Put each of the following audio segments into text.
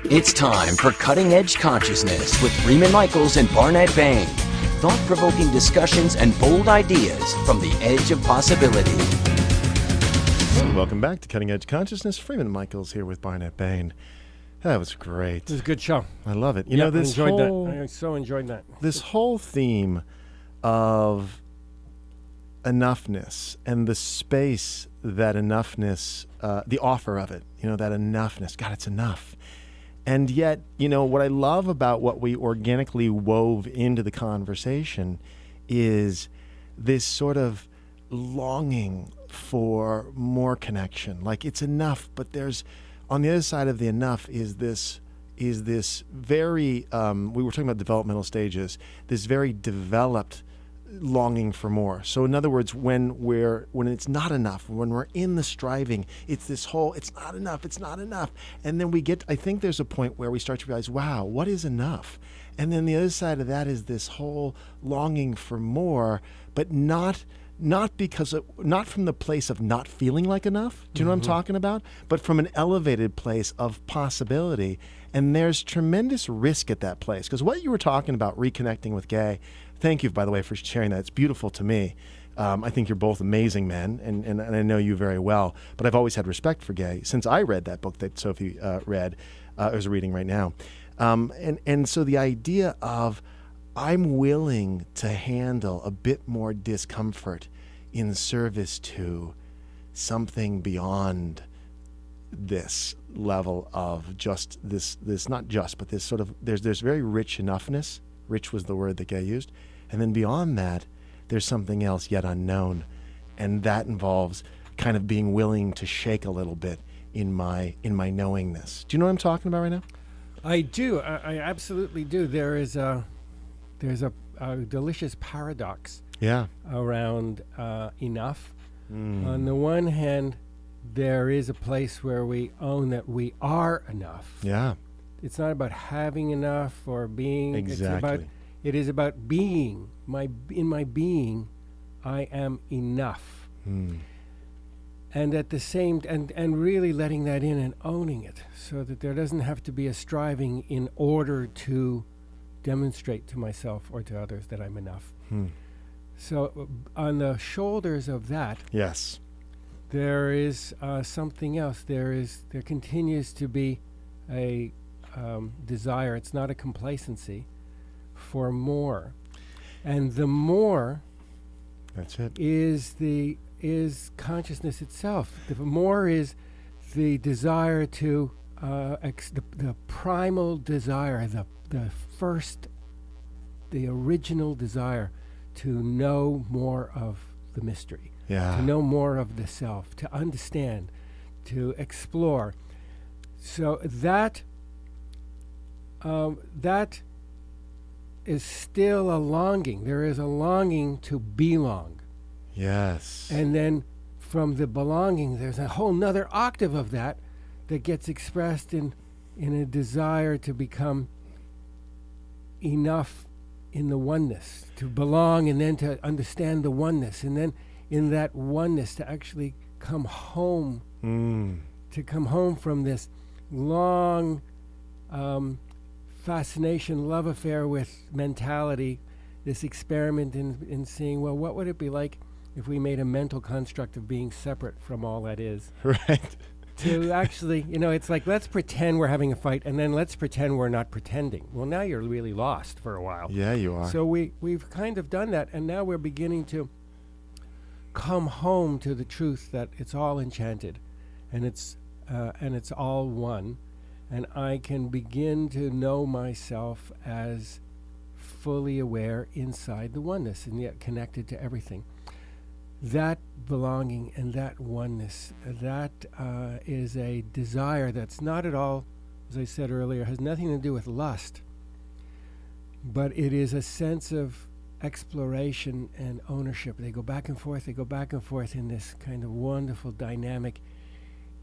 It's time for Cutting Edge Consciousness with Freeman Michaels and Barnett Bain. Thought-provoking discussions and bold ideas from the edge of possibility. Welcome back to Cutting Edge Consciousness. Freeman Michaels here with Barnett Bain. That was great. It was a good show. I love it. I so enjoyed that. This whole theme of enoughness and the space that enoughness, the offer of it, that enoughness. God, it's enough. And yet, what I love about what we organically wove into the conversation is this sort of longing for more connection. Like, it's enough, but there's, on the other side of the enough is this very, we were talking about developmental stages, this very developed longing for more. So in other words, when it's not enough, when we're in the striving, it's this whole, it's not enough. And then I think there's a point where we start to realize, wow, what is enough? And then the other side of that is this whole longing for more, but not from the place of not feeling like enough. Do you know what I'm talking about? But from an elevated place of possibility. And there's tremendous risk at that place. Because what you were talking about, reconnecting with Gay, thank you, by the way, for sharing that. It's beautiful to me. I think you're both amazing men, and I know you very well. But I've always had respect for Gay since I read that book that Sophie read. I was reading right now. And so the idea of I'm willing to handle a bit more discomfort in service to something beyond this level of just this not just, but this sort of, there's very rich enoughness. Rich was the word that Gay used. And then beyond that, there's something else yet unknown. And that involves kind of being willing to shake a little bit in my knowingness. Do you know what I'm talking about right now? I do. I absolutely do. There's a delicious paradox around enough. On the one hand, there is a place where we own that we are enough. Yeah. It's not about having enough or being. Exactly. It is about being. In my being, I am enough. And at the same, and really letting that in and owning it, so that there doesn't have to be a striving in order to demonstrate to myself or to others that I'm enough. So on the shoulders of that, yes, there is something else. There continues to be a desire. It's not a complacency for more, and the more, that's it, is consciousness itself. The more is the desire to the primal desire, the original desire to know more of the mystery, to know more of the self, to understand, to explore. So that is still a longing. There is a longing to belong. Yes. And then from the belonging, there's a whole nother octave of that gets expressed in a desire to become enough in the oneness, to belong, and then to understand the oneness, and then in that oneness to actually come home, to come home from this long fascination, love affair with mentality, this experiment in seeing, well, what would it be like if we made a mental construct of being separate from all that is? Right. To actually, it's like, let's pretend we're having a fight, and then let's pretend we're not pretending. Well, now you're really lost for a while. Yeah, you are. So we've kind of done that, and now we're beginning to come home to the truth that it's all enchanted, and it's all one, and I can begin to know myself as fully aware inside the oneness, and yet connected to everything. That belonging and that oneness, that is a desire that's not at all, as I said earlier, has nothing to do with lust, but it is a sense of exploration and ownership. They go back and forth in this kind of wonderful dynamic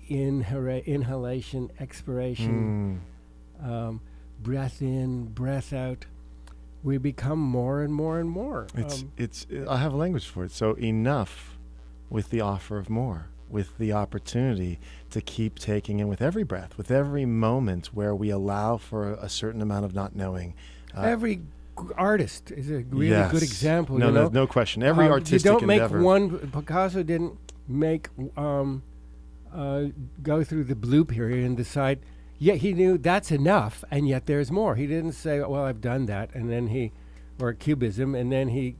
inhalation, expiration, breath in, breath out. We become more and more and more. I have a language for it. So enough with the offer of more. with the opportunity to keep taking in with every breath, with every moment where we allow for a certain amount of not knowing. Every artist is a really Yes. good example. No, you know? no question. Every artistic you don't endeavor. make one. Picasso didn't make go through the blue period and decide. Yeah, he knew that's enough, and yet there's more. He didn't say, "Well, I've done that," and then or Cubism, and then he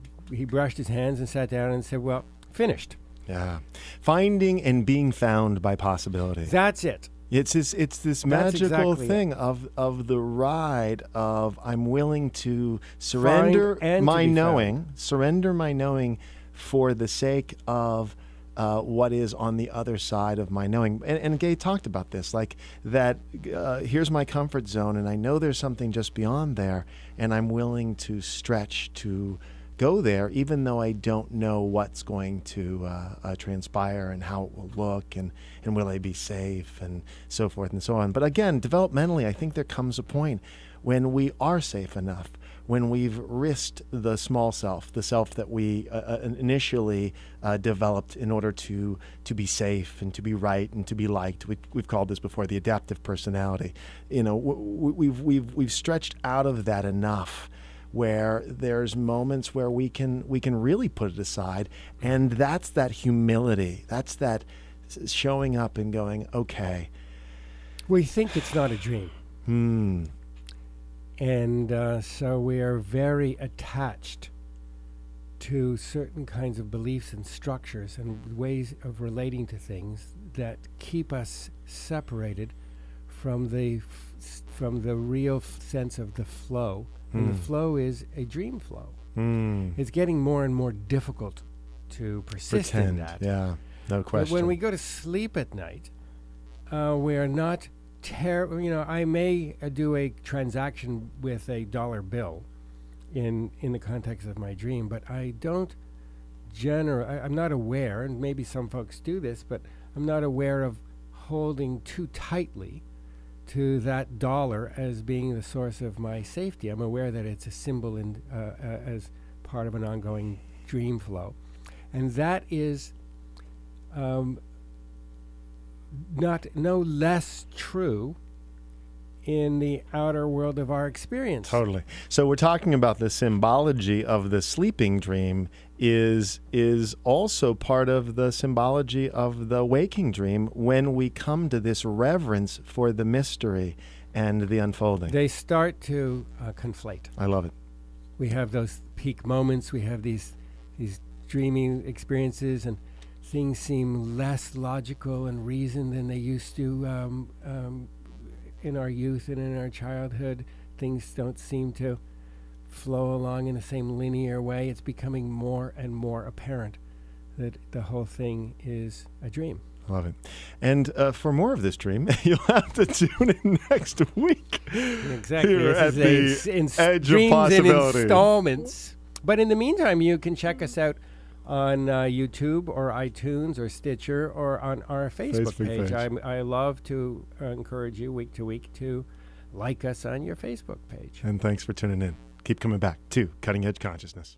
brushed his hands and sat down and said, "Well, finished." Yeah. Finding and being found by possibility. That's it. It's this magical thing of the ride of I'm willing to surrender my knowing for the sake of what is on the other side of my knowing. And Gay talked about this, like that here's my comfort zone, and I know there's something just beyond there, and I'm willing to stretch to go there, even though I don't know what's going to transpire and how it will look, and will I be safe, and so forth and so on. But again, developmentally, I think there comes a point when we are safe enough, when we've risked the small self, the self that we initially developed in order to be safe and to be right and to be liked. We've called this before the adaptive personality. You know, we've stretched out of that enough, where there's moments where we can really put it aside, and that's that humility. That's that showing up and going, okay. We think it's not a dream. And so we are very attached to certain kinds of beliefs and structures and ways of relating to things that keep us separated from the real sense of the flow. And the flow is a dream flow. It's getting more and more difficult to persist in that. Yeah, no question. But when we go to sleep at night, we are not I may do a transaction with a dollar bill in the context of my dream, but I don't I'm not aware, and maybe some folks do this, but I'm not aware of holding too tightly to that dollar as being the source of my safety. I'm aware that it's a symbol as part of an ongoing dream flow. And that is no less true in the outer world of our experience. Totally. So we're talking about the symbology of the sleeping dream is also part of the symbology of the waking dream when we come to this reverence for the mystery and the unfolding. They start to conflate. I love it. We have those peak moments. We have these dreaming experiences, and things seem less logical and reasoned than they used to in our youth and in our childhood. Things don't seem to flow along in the same linear way. It's becoming more and more apparent that the whole thing is a dream. Love it. And for more of this dream, you'll have to tune in next week. Exactly. Here at the Edge of Possibility. In installments. But in the meantime, you can check us out on YouTube or iTunes or Stitcher or on our Facebook page. I love to encourage you week to week to like us on your Facebook page. And thanks for tuning in. Keep coming back to Cutting Edge Consciousness.